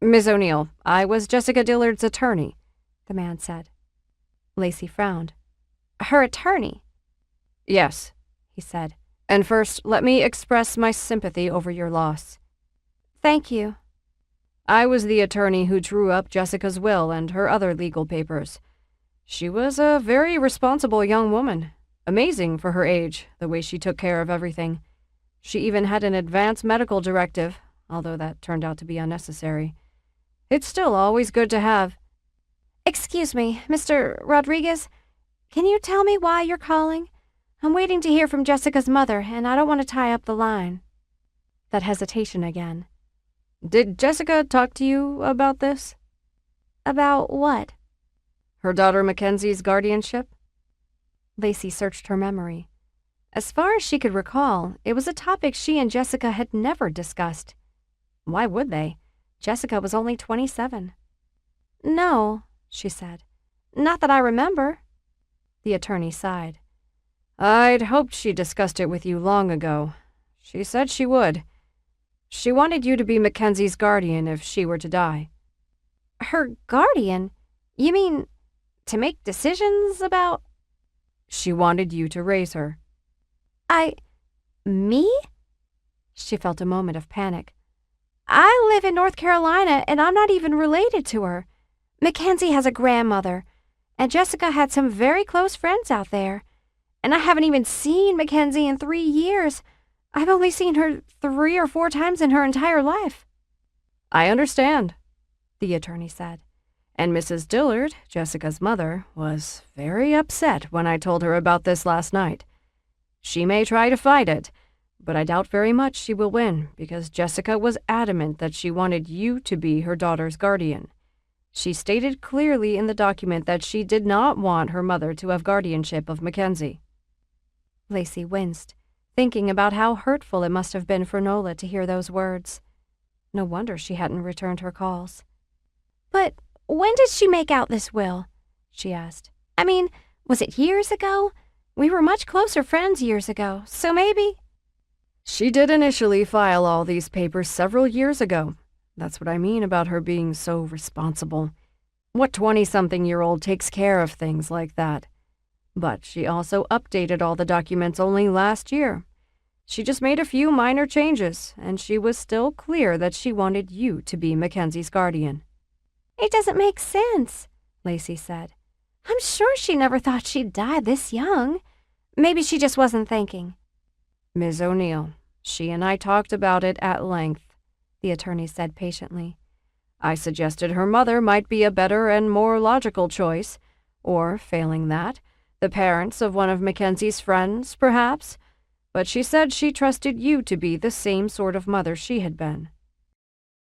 Miss O'Neill, I was Jessica Dillard's attorney, the man said. Lacey frowned. Her attorney? Yes, he said. And first, let me express my sympathy over your loss. Thank you. I was the attorney who drew up Jessica's will and her other legal papers. She was a very responsible young woman. Amazing for her age, the way she took care of everything. She even had an advance medical directive, although that turned out to be unnecessary. It's still always good to have. Excuse me, Mr. Rodriguez, can you tell me why you're calling? I'm waiting to hear from Jessica's mother, and I don't want to tie up the line. That hesitation again. Did Jessica talk to you about this? About what? Her daughter Mackenzie's guardianship? Lacey searched her memory. As far as she could recall, it was a topic she and Jessica had never discussed. Why would they? Jessica was only 27. No, she said. Not that I remember. The attorney sighed. I'd hoped she discussed it with you long ago. She said she would. She wanted you to be Mackenzie's guardian if she were to die. Her guardian? You mean to make decisions about? She wanted you to raise her. Me? She felt a moment of panic. I live in North Carolina, and I'm not even related to her. Mackenzie has a grandmother, and Jessica had some very close friends out there. And I haven't even seen Mackenzie in 3 years. I've only seen her 3 or 4 times in her entire life. I understand, the attorney said. And Mrs. Dillard, Jessica's mother, was very upset when I told her about this last night. She may try to fight it, but I doubt very much she will win because Jessica was adamant that she wanted you to be her daughter's guardian. She stated clearly in the document that she did not want her mother to have guardianship of Mackenzie. Lacey winced, thinking about how hurtful it must have been for Nola to hear those words. No wonder she hadn't returned her calls. But when did she make out this will? She asked. I mean, was it years ago? We were much closer friends years ago, so maybe... She did initially file all these papers several years ago. That's what I mean about her being so responsible. What 20-something-year-old takes care of things like that? But she also updated all the documents only last year. She just made a few minor changes, and she was still clear that she wanted you to be Mackenzie's guardian. It doesn't make sense, Lacey said. I'm sure she never thought she'd die this young. Maybe she just wasn't thinking. Ms. O'Neill, she and I talked about it at length, the attorney said patiently. I suggested her mother might be a better and more logical choice, or, failing that, the parents of one of Mackenzie's friends, perhaps, but she said she trusted you to be the same sort of mother she had been.